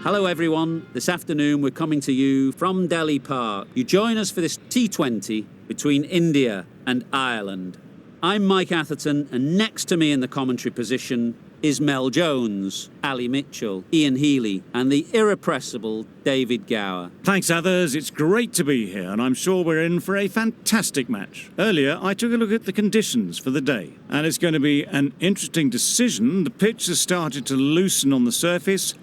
Hello everyone, this afternoon we're coming to you from Delhi Park. You join us for this T20 between India and Ireland. I'm Mike Atherton, and next to me in the commentary position is Mel Jones, Ali Mitchell, Ian Healy and the irrepressible David Gower. Thanks others, it's great to be here and I'm sure we're in for a fantastic match. Earlier I took a look at the conditions for the day and it's going to be an interesting decision. The pitch has started to loosen on the surface.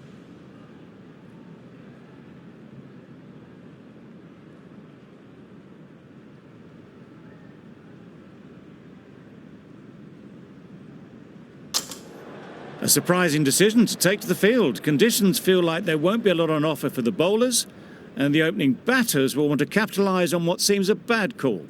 A surprising decision to take to the field. Conditions feel like there won't be a lot on offer for the bowlers, and the opening batters will want to capitalise on what seems a bad call.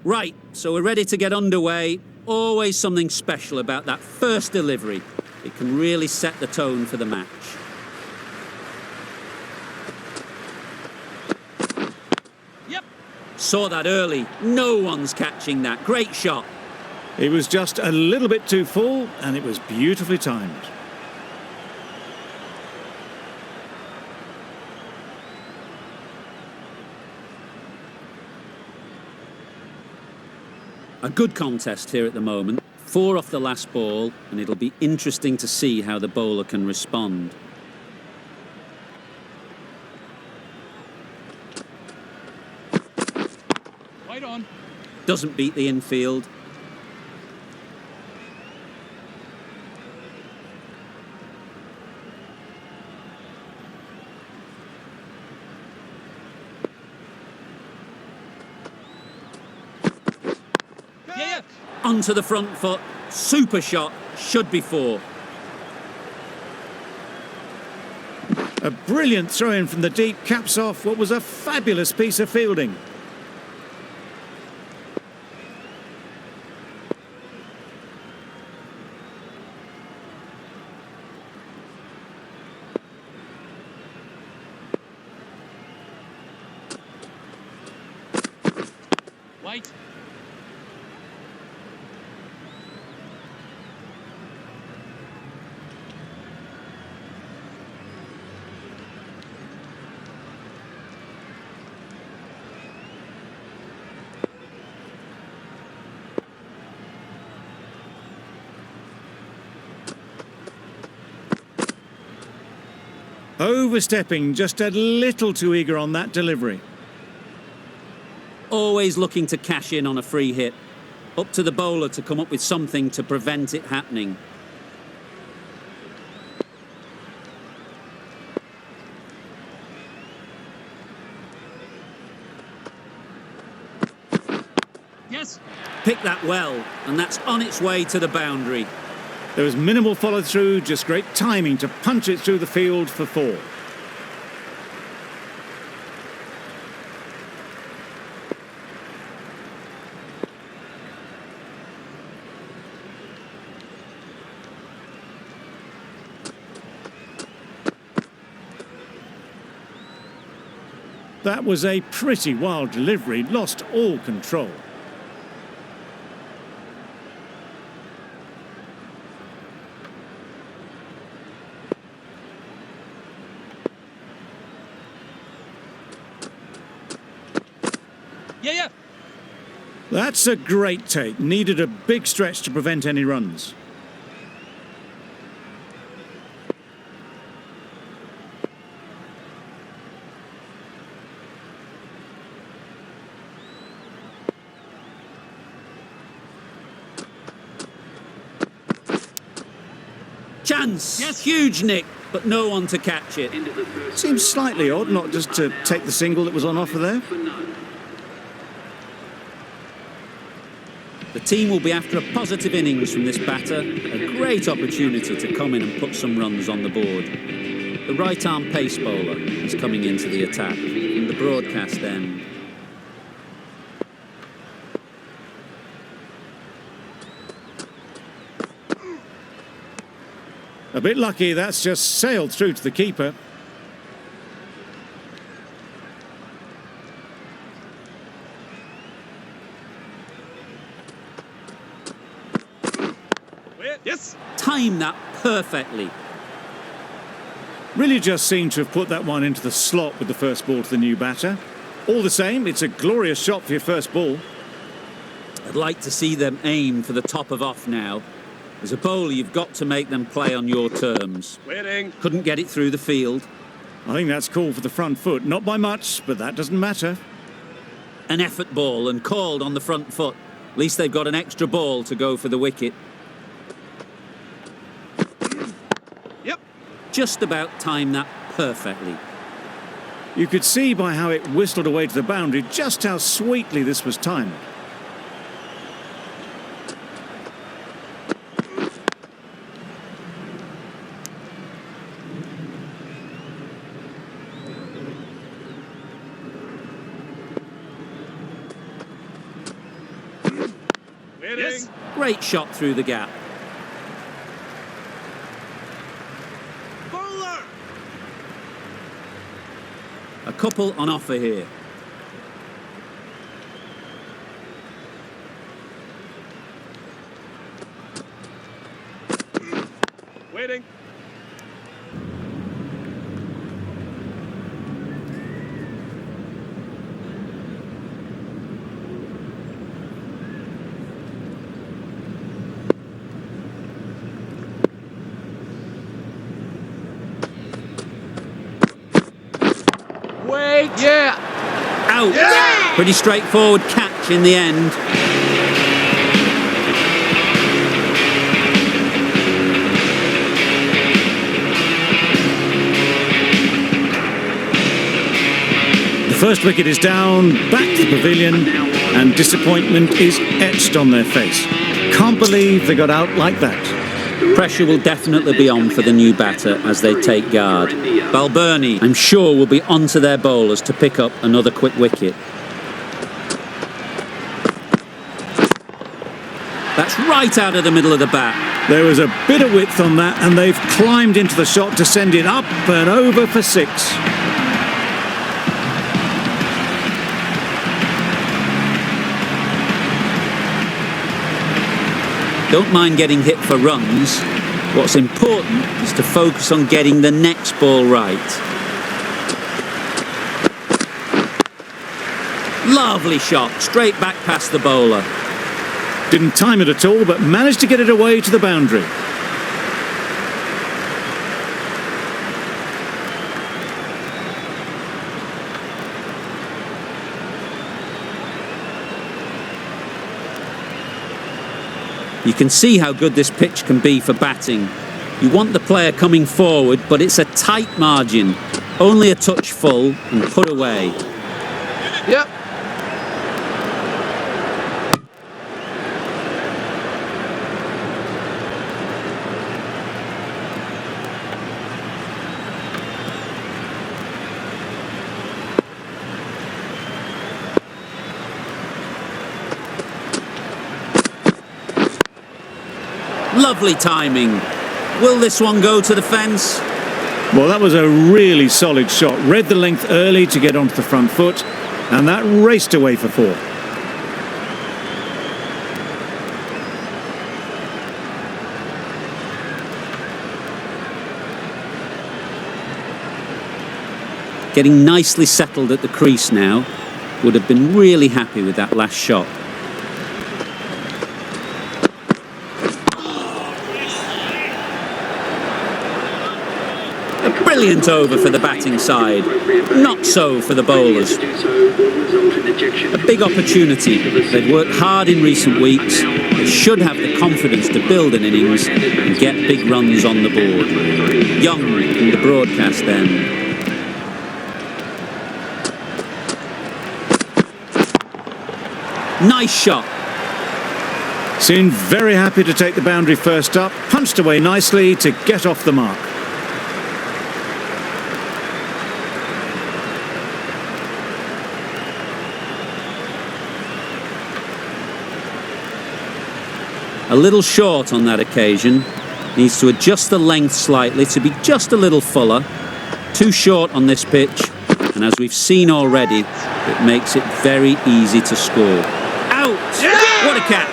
Right, so we're ready to get underway. Always something special about that first delivery. It can really set the tone for the match. Yep. Saw that early. No one's catching that. Great shot. It was just a little bit too full and it was beautifully timed. A good contest here at the moment. 4 off the last ball, and it'll be interesting to see how the bowler can respond. Right on. Doesn't beat the infield. Onto the front foot, super shot, should be 4. A brilliant throw-in from the deep caps off what was a fabulous piece of fielding. Wait. Overstepping, just a little too eager on that delivery. Always looking to cash in on a free hit. Up to the bowler to come up with something to prevent it happening. Yes. Picked that well, and that's on its way to the boundary. There was minimal follow-through, just great timing to punch it through the field for 4. That was a pretty wild delivery, lost all control. Yeah. That's a great take. Needed a big stretch to prevent any runs. Chance! Yes. Huge nick, but no one to catch it. Seems slightly odd not just to take the single that was on offer there. The team will be after a positive innings from this batter. A great opportunity to come in and put some runs on the board. The right-arm pace bowler is coming into the attack from the broadcast end. A bit lucky, that's just sailed through to the keeper. Yes. Time that perfectly. Really just seemed to have put that one into the slot with the first ball to the new batter. All the same, it's a glorious shot for your first ball. I'd like to see them aim for the top of off now. As a bowler, you've got to make them play on your terms. Waiting. Couldn't get it through the field. I think that's called for the front foot. Not by much, but that doesn't matter. An effort ball and called on the front foot. At least they've got an extra ball to go for the wicket. Yep. Just about timed that perfectly. You could see by how it whistled away to the boundary just how sweetly this was timed. Yes. Great shot through the gap. Bowler. A couple on offer here. Waiting. Wait. Yeah. Out. Yeah! Pretty straightforward catch in the end. The first wicket is down, back to the pavilion, and disappointment is etched on their face. Can't believe they got out like that. Pressure will definitely be on for the new batter as they take guard. Balbirnie, I'm sure, will be onto their bowlers to pick up another quick wicket. That's right out of the middle of the bat. There was a bit of width on that, and they've climbed into the shot to send it up and over for 6. Don't mind getting hit for runs. What's important is to focus on getting the next ball right. Lovely shot, straight back past the bowler. Didn't time it at all, but managed to get it away to the boundary. You can see how good this pitch can be for batting. You want the player coming forward, but it's a tight margin. Only a touch full and put away. Yep. Lovely timing. Will this one go to the fence? Well, that was a really solid shot. Read the length early to get onto the front foot, and that raced away for 4. Getting nicely settled at the crease now. Would have been really happy with that last shot. Brilliant over for the batting side. Not so for the bowlers. A big opportunity. They've worked hard in recent weeks. They should have the confidence to build an innings and get big runs on the board. Young in the broadcast end. Nice shot. Seemed very happy to take the boundary first up, punched away nicely to get off the mark. A little short on that occasion. Needs to adjust the length slightly to be just a little fuller. Too short on this pitch, and as we've seen already, it makes it very easy to score. Out! Yeah! What a catch!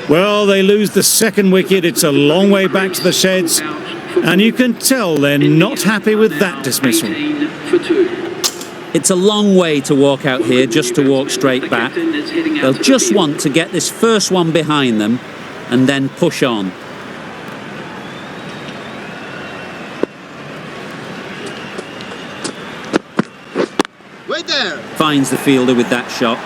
Well, they lose the second wicket. It's a long way back to the sheds, and you can tell they're not happy with that dismissal. It's a long way to walk out here just to walk straight back. They'll just want to get this first one behind them and then push on. Wait there. Finds the fielder with that shot.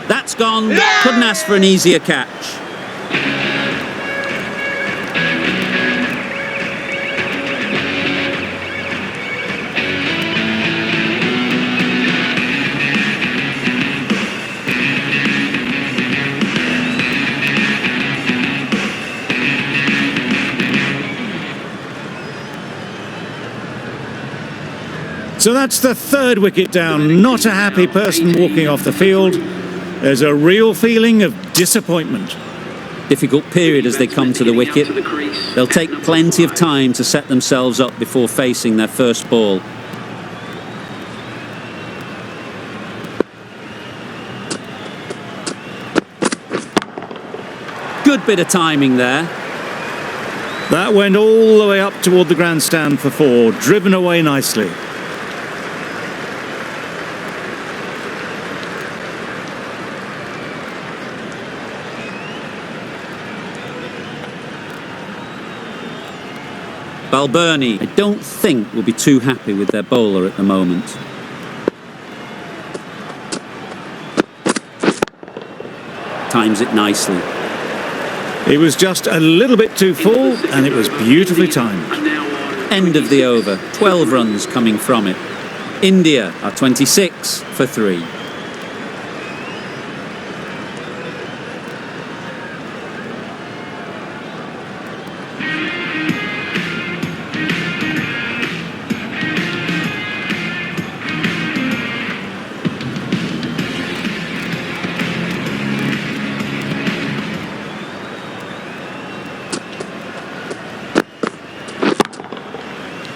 That's gone. Yeah! Couldn't ask for an easier catch. So that's the third wicket down. Not a happy person walking off the field. There's a real feeling of disappointment. Difficult period as they come to the wicket. They'll take plenty of time to set themselves up before facing their first ball. Good bit of timing there. That went all the way up toward the grandstand for four, driven away nicely. Balbirnie, I don't think, will be too happy with their bowler at the moment. Times it nicely. It was just a little bit too full, and it was beautifully timed. End of the over, 12 runs coming from it. India are 26 for 3.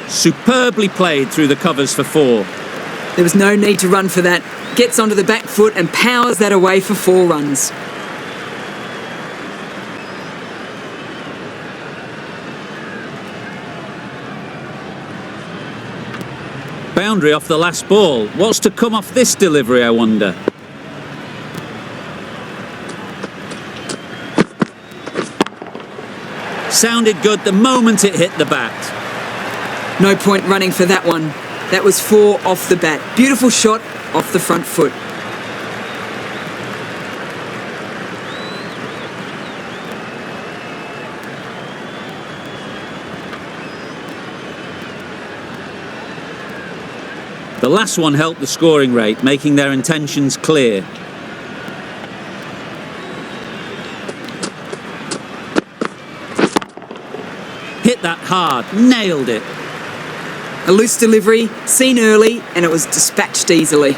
Superbly played through the covers for 4. There was no need to run for that. Gets onto the back foot and powers that away for 4 runs. Boundary off the last ball. What's to come off this delivery, I wonder? Sounded good the moment it hit the bat. No point running for that one. That was 4 off the bat. Beautiful shot off the front foot. The last one helped the scoring rate, making their intentions clear. Hit that hard, nailed it. A loose delivery, seen early, and it was dispatched easily.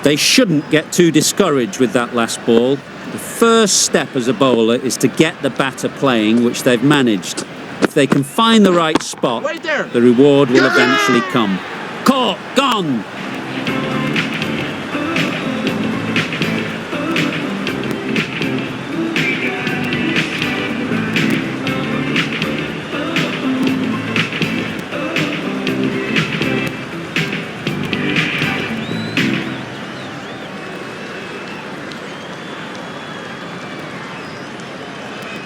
They shouldn't get too discouraged with that last ball. The first step as a bowler is to get the batter playing, which they've managed. If they can find the right spot, Wait there. the reward will eventually come. Caught, gone!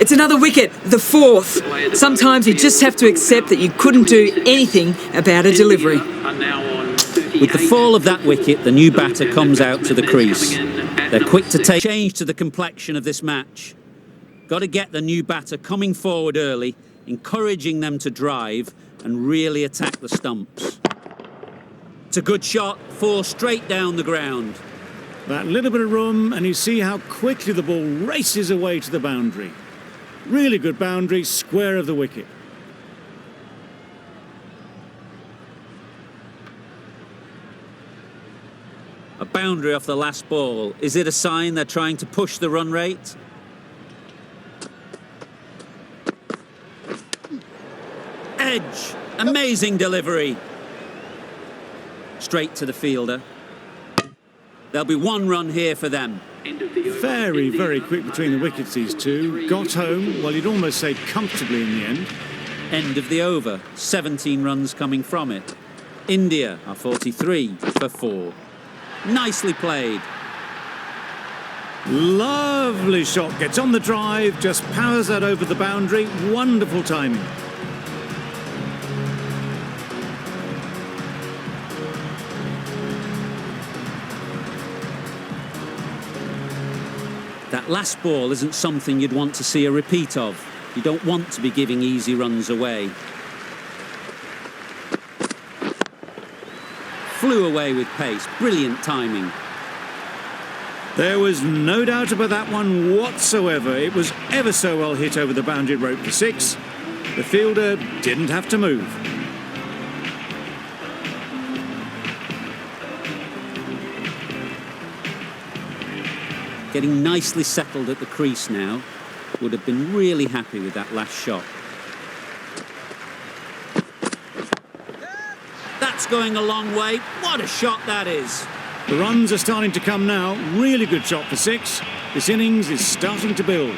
It's another wicket, the fourth. Sometimes you just have to accept that you couldn't do anything about a delivery. With the fall of that wicket, the new batter comes out to the crease. They're quick to take change to the complexion of this match. Got to get the new batter coming forward early, encouraging them to drive and really attack the stumps. It's a good shot, 4 straight down the ground. That little bit of room, and you see how quickly the ball races away to the boundary. Really good boundary, square of the wicket. A boundary off the last ball. Is it a sign they're trying to push the run rate? Edge! Amazing delivery. Straight to the fielder. There'll be 1 run here for them. Very, very quick between the wickets, these two. Got home, well, you'd almost say comfortably in the end. End of the over. 17 runs coming from it. India are 43 for 4. Nicely played. Lovely shot. Gets on the drive, just powers that over the boundary. Wonderful timing. That last ball isn't something you'd want to see a repeat of. You don't want to be giving easy runs away. Flew away with pace. Brilliant timing. There was no doubt about that one whatsoever. It was ever so well hit over the boundary rope for 6. The fielder didn't have to move. Getting nicely settled at the crease now. Would have been really happy with that last shot. That's going a long way. What a shot that is. The runs are starting to come now. Really good shot for 6. This innings is starting to build.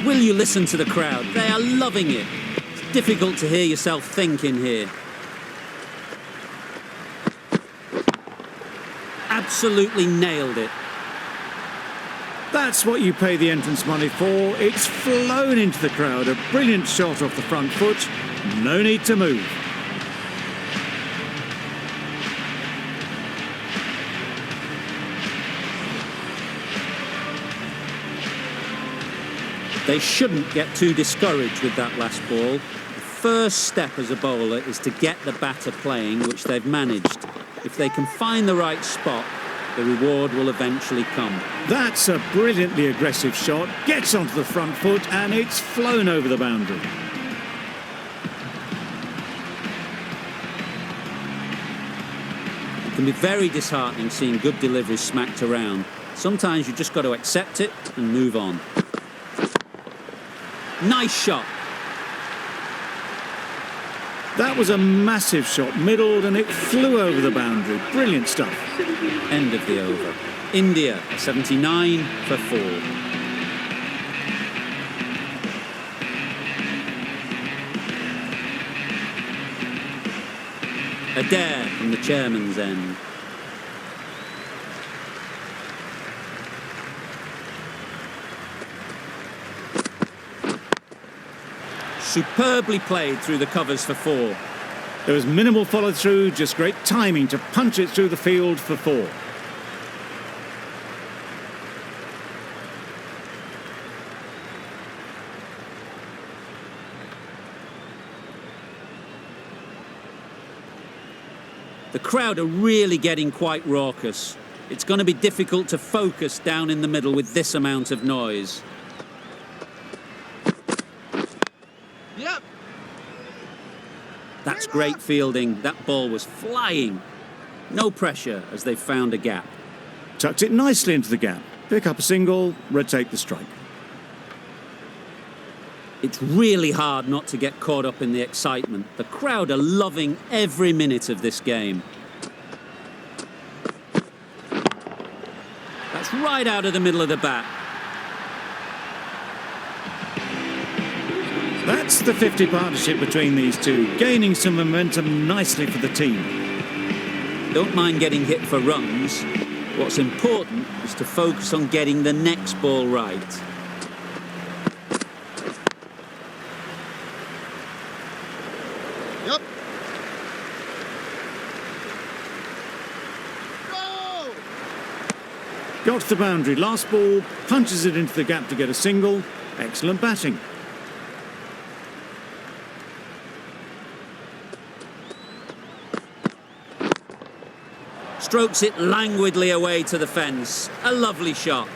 Will you listen to the crowd? They are loving it. It's difficult to hear yourself think in here. Absolutely nailed it. That's what you pay the entrance money for. It's flown into the crowd. A brilliant shot off the front foot. No need to move. They shouldn't get too discouraged with that last ball. The first step as a bowler is to get the batter playing, which they've managed. If they can find the right spot, the reward will eventually come. That's a brilliantly aggressive shot. Gets onto the front foot and it's flown over the boundary. It can be very disheartening seeing good deliveries smacked around. Sometimes you've just got to accept it and move on. Nice shot. That was a massive shot, middled, and it flew over the boundary. Brilliant stuff. End of the over. India, 79 for 4. A dare from the chairman's end. Superbly played through the covers for 4. There was minimal follow-through, just great timing to punch it through the field for 4. The crowd are really getting quite raucous. It's going to be difficult to focus down in the middle with this amount of noise. Yep. That's great fielding. That ball was flying. No pressure as they found a gap. Tucked it nicely into the gap. Pick up a single, rotate the strike. It's really hard not to get caught up in the excitement. The crowd are loving every minute of this game. That's right out of the middle of the bat. That's the 50 partnership between these two, gaining some momentum nicely for the team. Don't mind getting hit for runs. What's important is to focus on getting the next ball right. Yep. Go! Got to the boundary. Last ball, punches it into the gap to get a single. Excellent batting. Strokes it languidly away to the fence. A lovely shot.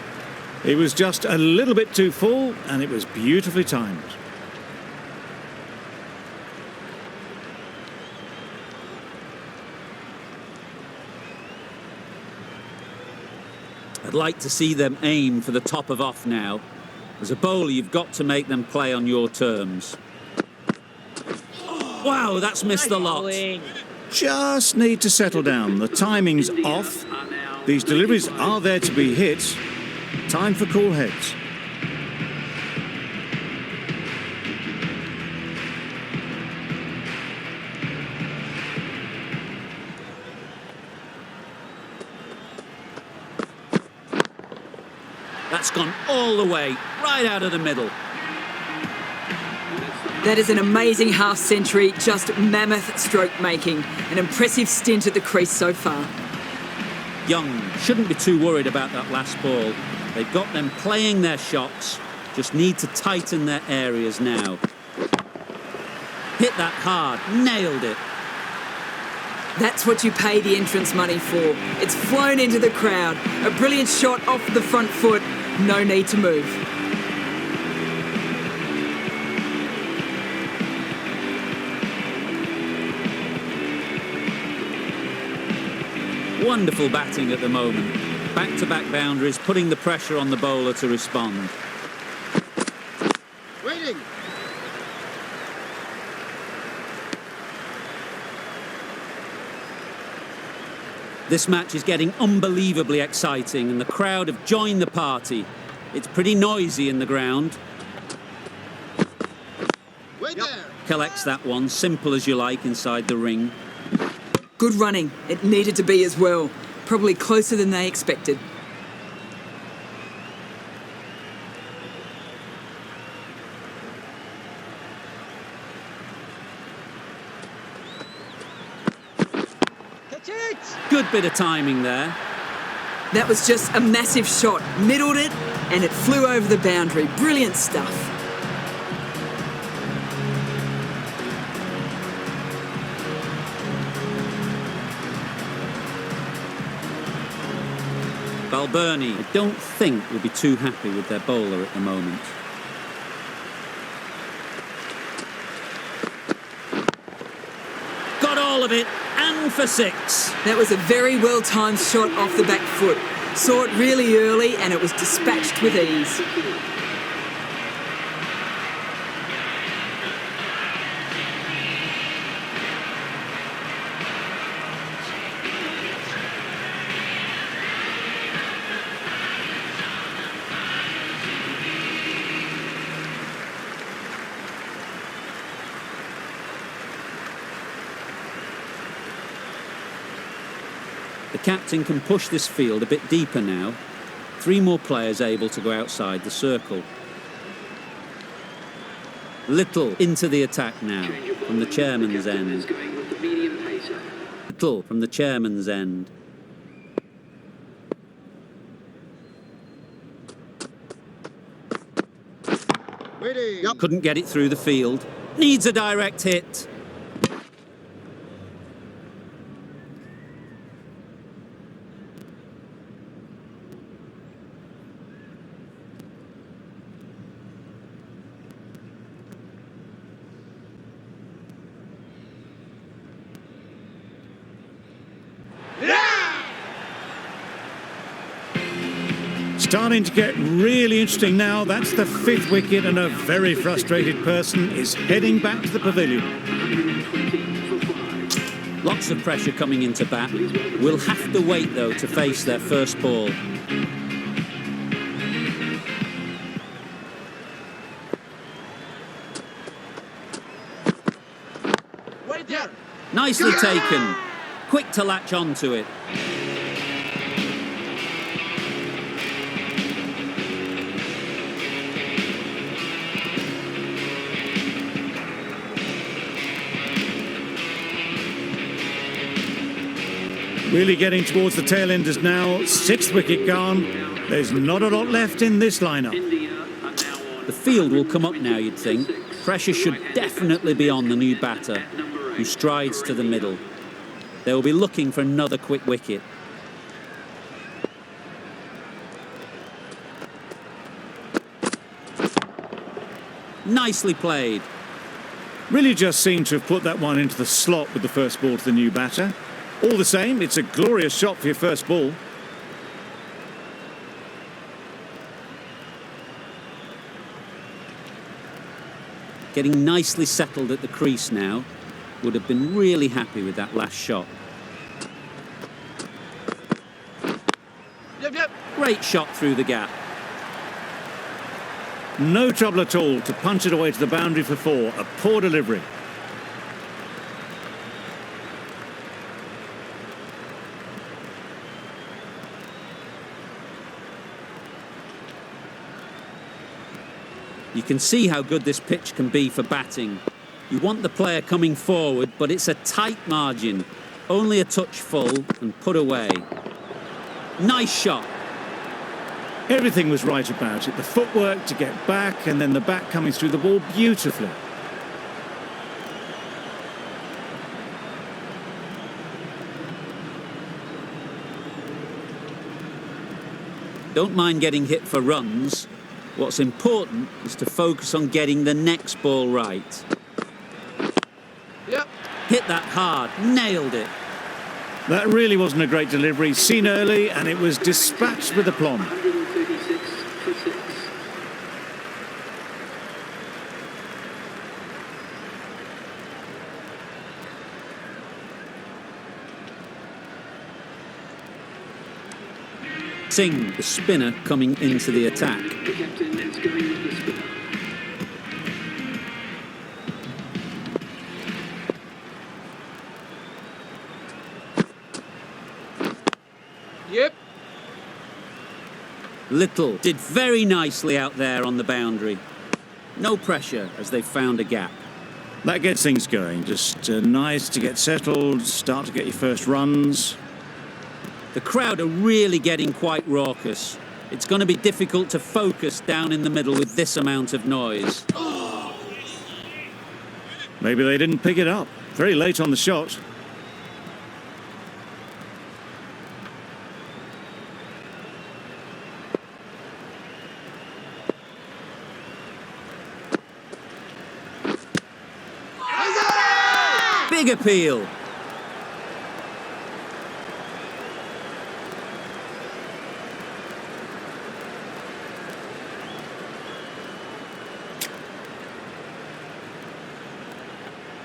It was just a little bit too full, and it was beautifully timed. I'd like to see them aim for the top of off now. As a bowler, you've got to make them play on your terms. Wow, that's missed a lot. Just need to settle down. The timing's off. These deliveries are there to be hit. Time for cool heads. That's gone all the way, right out of the middle. That is an amazing half-century, just mammoth stroke making. An impressive stint at the crease so far. Young shouldn't be too worried about that last ball. They've got them playing their shots, just need to tighten their areas now. Hit that hard, nailed it. That's what you pay the entrance money for. It's flown into the crowd. A brilliant shot off the front foot. No need to move. Wonderful batting at the moment. Back-to-back boundaries, putting the pressure on the bowler to respond. Waiting. This match is getting unbelievably exciting and the crowd have joined the party. It's pretty noisy in the ground. Wait there. Collects that one, simple as you like, inside the ring. Good running. It needed to be as well. Probably closer than they expected. Good bit of timing there. That was just a massive shot. Middled it, and it flew over the boundary. Brilliant stuff. Balbirnie, I don't think, will be too happy with their bowler at the moment. Got all of it, and for six. That was a very well-timed shot off the back foot. Saw it really early, and it was dispatched with ease. The captain can push this field a bit deeper now. 3 more players able to go outside the circle. Little into the attack now from the chairman's end. Little from the chairman's end. Waiting. Yep. Couldn't get it through the field. Needs a direct hit. starting to get really interesting now. That's the 5th wicket, and a very frustrated person is heading back to the pavilion. Lots of pressure coming into bat. We'll have to wait, though, to face their first ball. Wait there. Nicely taken. Quick to latch onto it. Really getting towards the tail enders now. 6th wicket gone. There's not a lot left in this lineup. The field will come up now, you'd think. Pressure should definitely be on the new batter, who strides to the middle. They will be looking for another quick wicket. Nicely played. Really just seemed to have put that one into the slot with the first ball to the new batter. All the same, it's a glorious shot for your first ball. Getting nicely settled at the crease now. Would have been really happy with that last shot. Yep. Great shot through the gap. No trouble at all to punch it away to the boundary for 4. A poor delivery. You can see how good this pitch can be for batting. You want the player coming forward, but it's a tight margin. Only a touch full and put away. Nice shot. Everything was right about it. The footwork to get back, and then the bat coming through the ball beautifully. Don't mind getting hit for runs. What's important is to focus on getting the next ball right. Yep. Hit that hard, nailed it. That really wasn't a great delivery. Seen early, and it was dispatched with aplomb. 136 for 6. Singh, the spinner, coming into the attack. The captain is going with the spinner. Yep. Little did very nicely out there on the boundary. No pressure as they found a gap. That gets things going. Just nice to get settled, start to get your first runs. The crowd are really getting quite raucous. It's going to be difficult to focus down in the middle with this amount of noise. Maybe they didn't pick it up. Very late on the shot. Big appeal.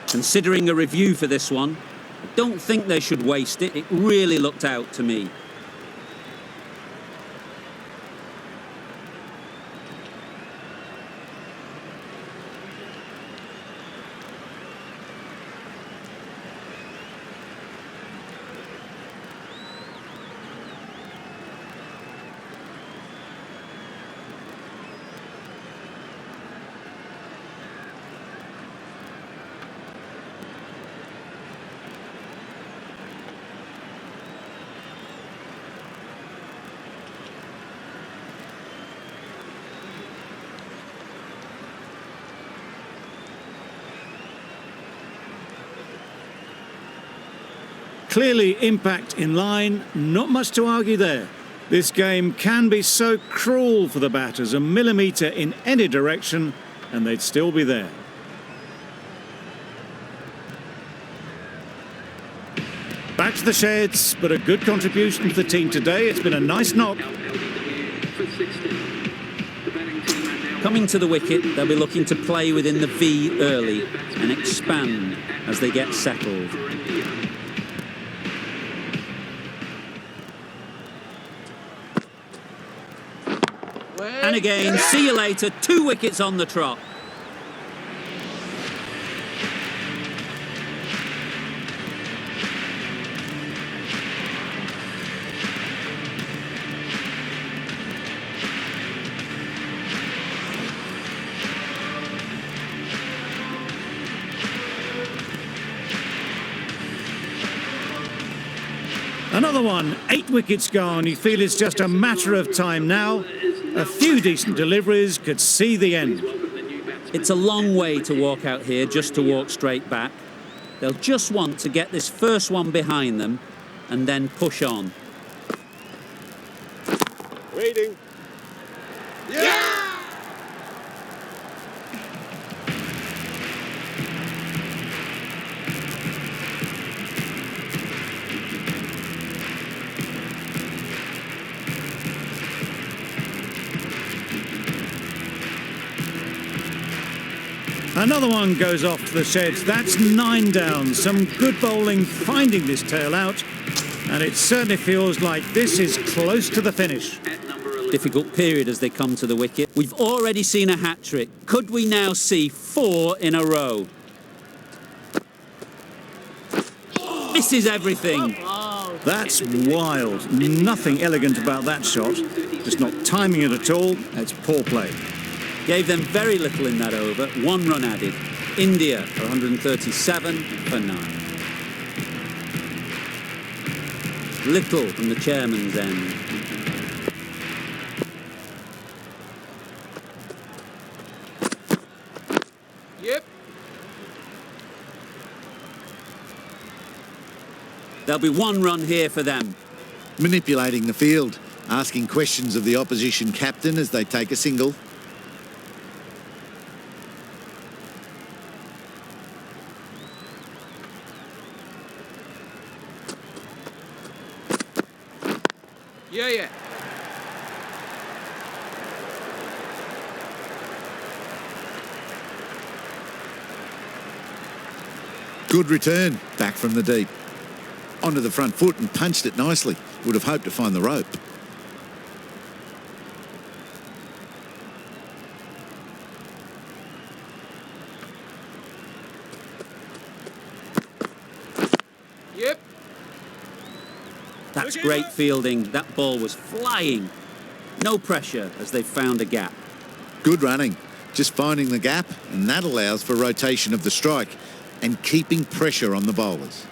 Considering a review for this one, I don't think they should waste it. It really looked out to me. Clearly impact in line, not much to argue there. This game can be so cruel for the batters, a millimetre in any direction and they'd still be there. Back to the sheds, but a good contribution to the team today. It's been a nice knock. for 16. The batting team are now Coming to the wicket, they'll be looking to play within the V early and expand as they get settled. for India. And again, see you later, 2 wickets on the trot. Another one, 8 wickets gone. You feel it's just a matter of time now. A few decent deliveries could see the end. It's a long way to walk out here just to walk straight back. They'll just want to get this first one behind them and then push on. Waiting. Another one goes off to the sheds. That's 9 down. Some good bowling finding this tail out. And it certainly feels like this is close to the finish. Difficult period as they come to the wicket. We've already seen a hat-trick. Could we now see 4 in a row? Misses everything. That's wild. Nothing elegant about that shot. Just not timing it at all. It's poor play. Gave them very little in that over. 1 run added. India are 137 for 9. Little from the chairman's end. Yep. There'll be 1 run here for them. Manipulating the field, asking questions of the opposition captain as they take a single. Yeah. Good return, back from the deep. Onto the front foot and punched it nicely. Would have hoped to find the rope. Yep. That's great fielding. That ball was flying. No pressure as they found a gap. Good running, just finding the gap, and that allows for rotation of the strike and keeping pressure on the bowlers.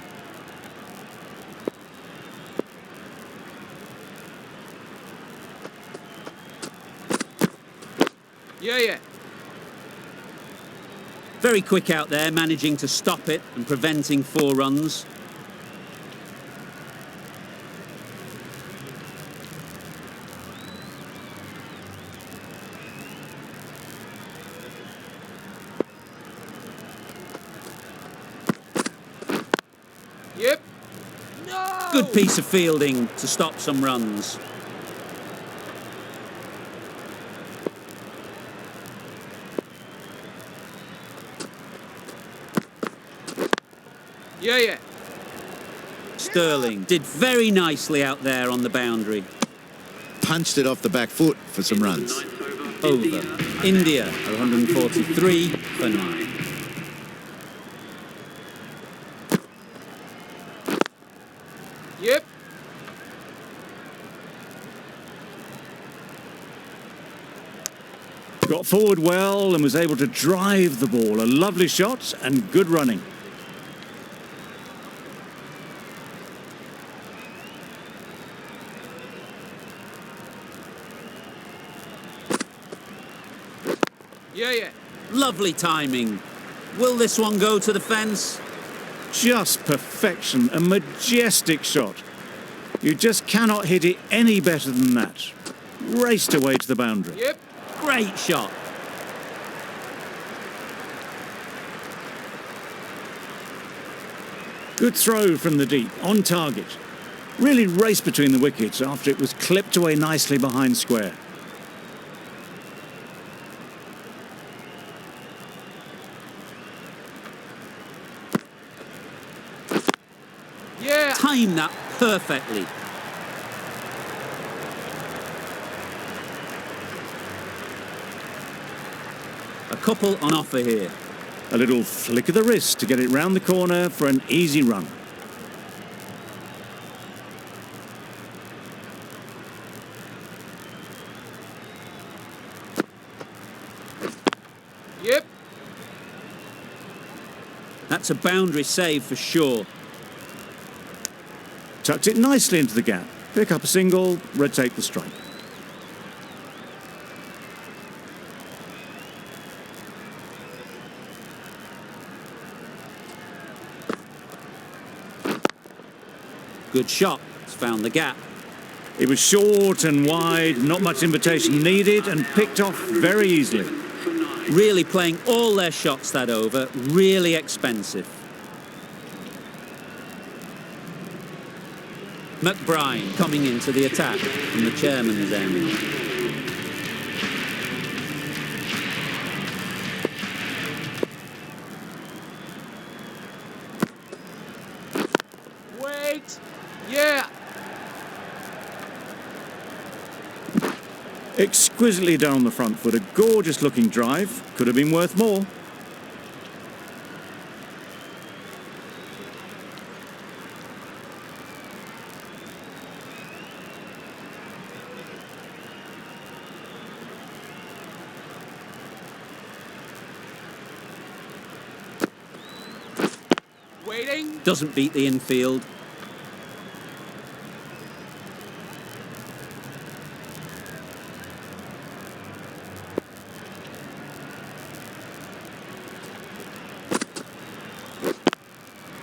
Yeah. Very quick out there, managing to stop it and preventing 4 runs. Yep. No! Good piece of fielding to stop some runs. Yeah. Sterling did very nicely out there on the boundary. Punched it off the back foot for some runs. Over. India are 143 for 9. Yep. Got forward well and was able to drive the ball. A lovely shot and good running. Yeah. Lovely timing. Will this one go to the fence? Just perfection. A majestic shot. You just cannot hit it any better than that. Raced away to the boundary. Yep. Great shot. Good throw from the deep, on target. Really raced between the wickets after it was clipped away nicely behind square. Yeah. Timed that perfectly. A couple on offer here. A little flick of the wrist to get it round the corner for an easy run. Yep. That's a boundary save for sure. Tucked it nicely into the gap. Pick up a single, rotate the strike. Good shot. It's found the gap. It was short and wide, not much invitation needed, and picked off very easily. Really playing all their shots that over. Really expensive. McBride coming into the attack from the chairman's end. Wait. Yeah. Exquisitely down the front foot, a gorgeous looking drive. Could have been worth more. Waiting. Doesn't beat the infield.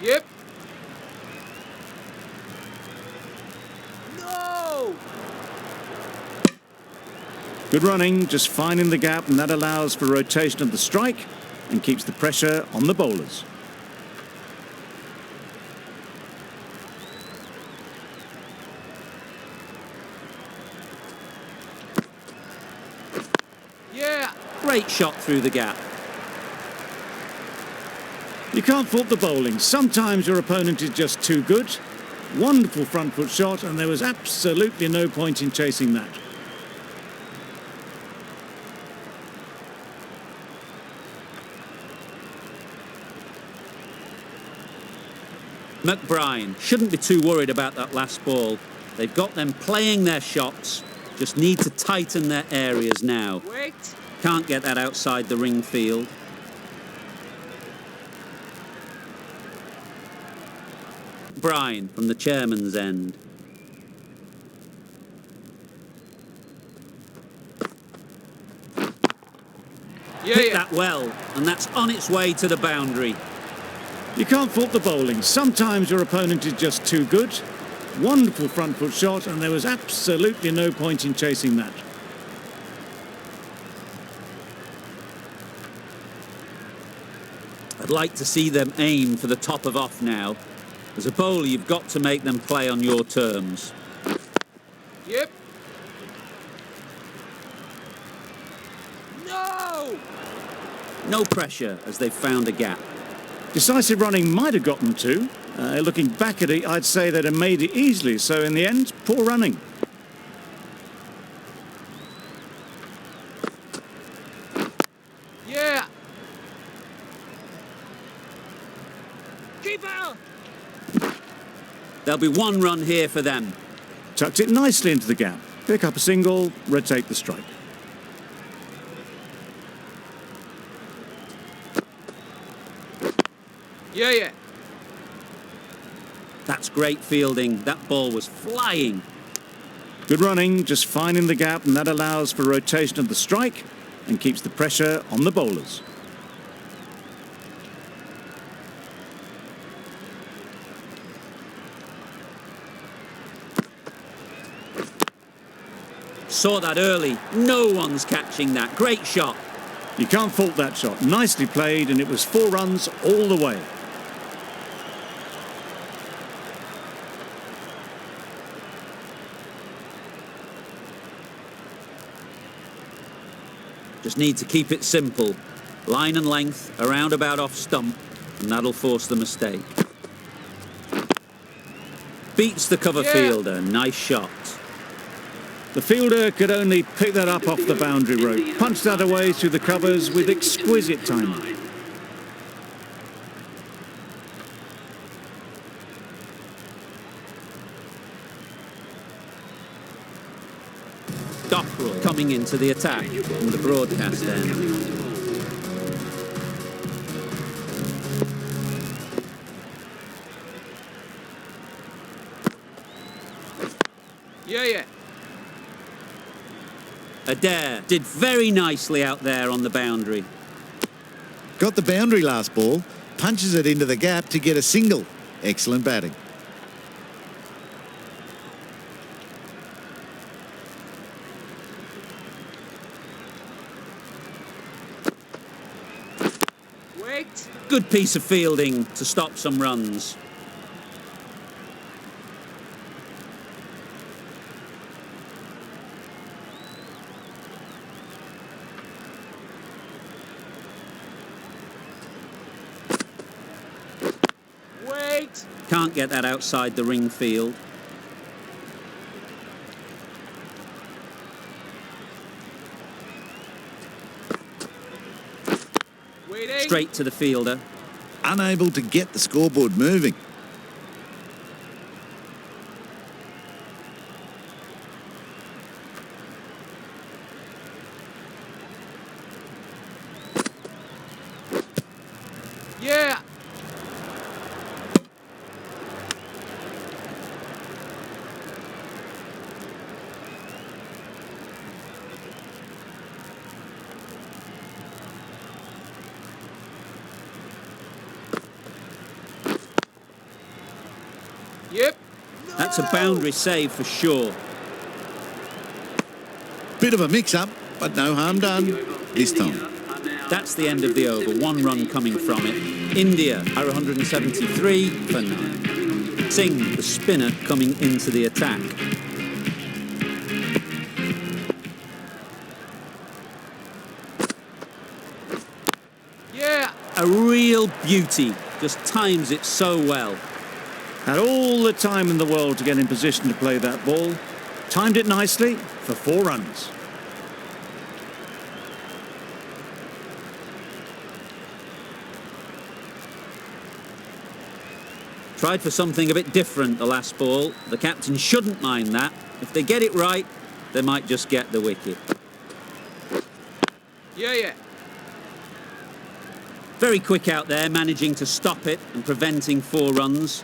Yep. No. Good running, just finding the gap, and that allows for rotation of the strike and keeps the pressure on the bowlers. Yeah. Great shot through the gap. You can't fault the bowling. Sometimes your opponent is just too good. Wonderful front foot shot, and there was absolutely no point in chasing that. McBride shouldn't be too worried about that last ball. They've got them playing their shots. Just need to tighten their areas now. Wait. Can't get that outside the ring field. Brine from the chairman's end. Yeah, Hit yeah. that well, and that's on its way to the boundary. You can't fault the bowling. Sometimes your opponent is just too good. Wonderful front foot shot, and there was absolutely no point in chasing that. I'd like to see them aim for the top of off now. As a bowler, you've got to make them play on your terms. Yep. No. No pressure as they've found a gap. Decisive running might have got them to. Looking back at it, I'd say they'd have made it easily. So in the end, poor running. Yeah. Keeper! There'll be one run here for them. Tucked it nicely into the gap. Pick up a single, rotate the strike. Yeah, yeah. That's great fielding. That ball was flying. Good running, just finding the gap, and that allows for rotation of the strike and keeps the pressure on the bowlers. Saw that early. No one's catching that. Great shot. You can't fault that shot. Nicely played, and it was 4 runs all the way. Just need to keep it simple. Line and length, around about off stump, and that'll force the mistake. Beats the cover Yeah. fielder. Nice shot. The fielder could only pick that up off the boundary rope. Punched that away through the covers with exquisite timing. Dockrell coming into the attack from the broadcast end. Yeah, yeah. Adair did very nicely out there on the boundary. Got the boundary last ball, punches it into the gap to get a single. Excellent batting. Wait. Good piece of fielding to stop some runs. Wait. Can't get that outside the ring field. Waiting. Straight to the fielder. Unable to get the scoreboard moving. Yeah. Yep. That's a boundary save for sure. Bit of a mix-up, but no harm done this time. That's the end of the over. 1 run coming from it. India are 173 for 9. Singh, the spinner, coming into the attack. Yeah. A real beauty. Just times it so well. Had all the time in the world to get in position to play that ball. Timed it nicely for 4 runs. Tried for something a bit different the last ball. The captain shouldn't mind that. If they get it right, they might just get the wicket. Yeah, yeah. Very quick out there, managing to stop it and preventing 4 runs.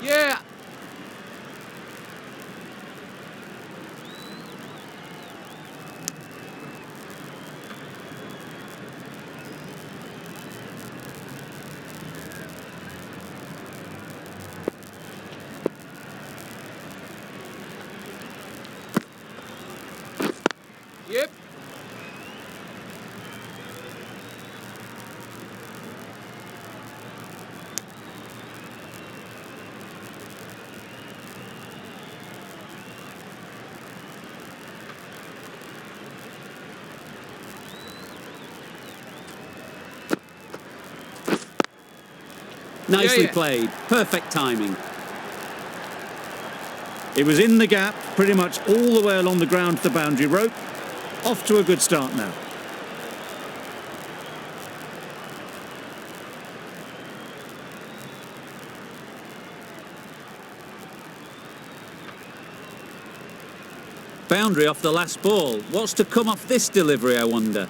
Yeah. Yep. Nicely Yeah. played. Perfect timing. It was in the gap, pretty much all the way along the ground to the boundary rope. Off to a good start now. Boundary off the last ball. What's to come off this delivery, I wonder?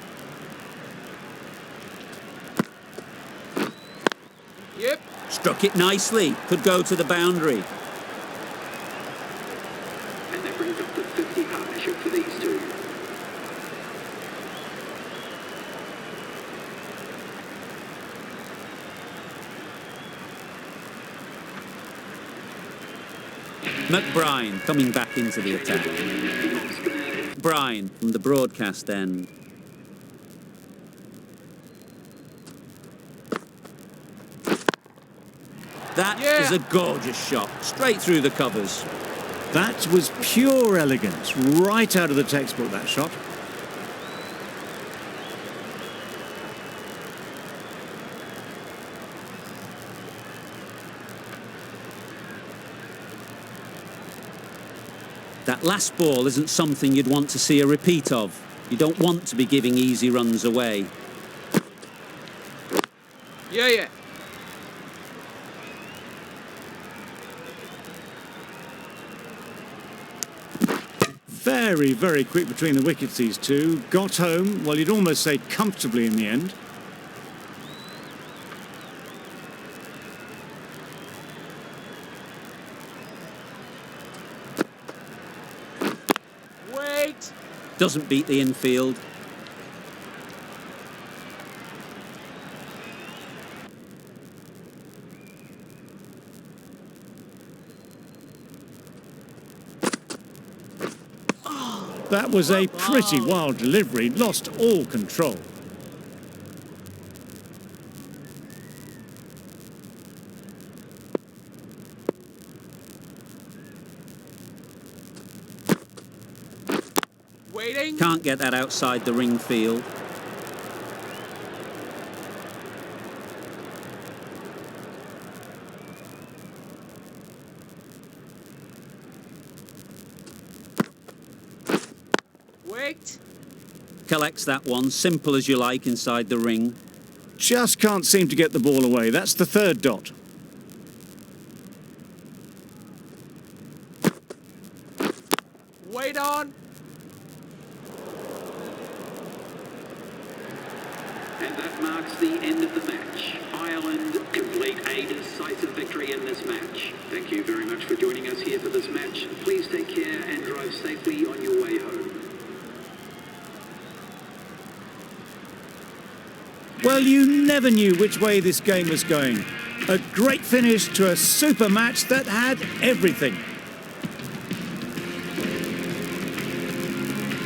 Yep. Struck it nicely. Could go to the boundary. And that brings up the 50 partnership for these two. McBride coming back into the attack. Bryan from the broadcast end. That is a gorgeous shot, straight through the covers. That was pure elegance, right out of the textbook, that shot. That last ball isn't something you'd want to see a repeat of. You don't want to be giving easy runs away. Yeah. Very, very quick between the wickets, these two. Got home, well, you'd almost say comfortably in the end. Wait. Doesn't beat the infield. That was a pretty wild delivery, lost all control. Waiting. Can't get that outside the ring field. Wait. Collects that one, simple as you like, inside the ring. Just can't seem to get the ball away. That's the third dot. Wait on. And that marks the end of the match. Ireland complete a decisive victory in this match. Thank you very much for joining us here for this match. Please take care and drive safely on your way home. Well, you never knew which way this game was going. A great finish to a super match that had everything.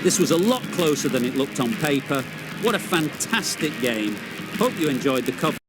This was a lot closer than it looked on paper. What a fantastic game. Hope you enjoyed the coverage.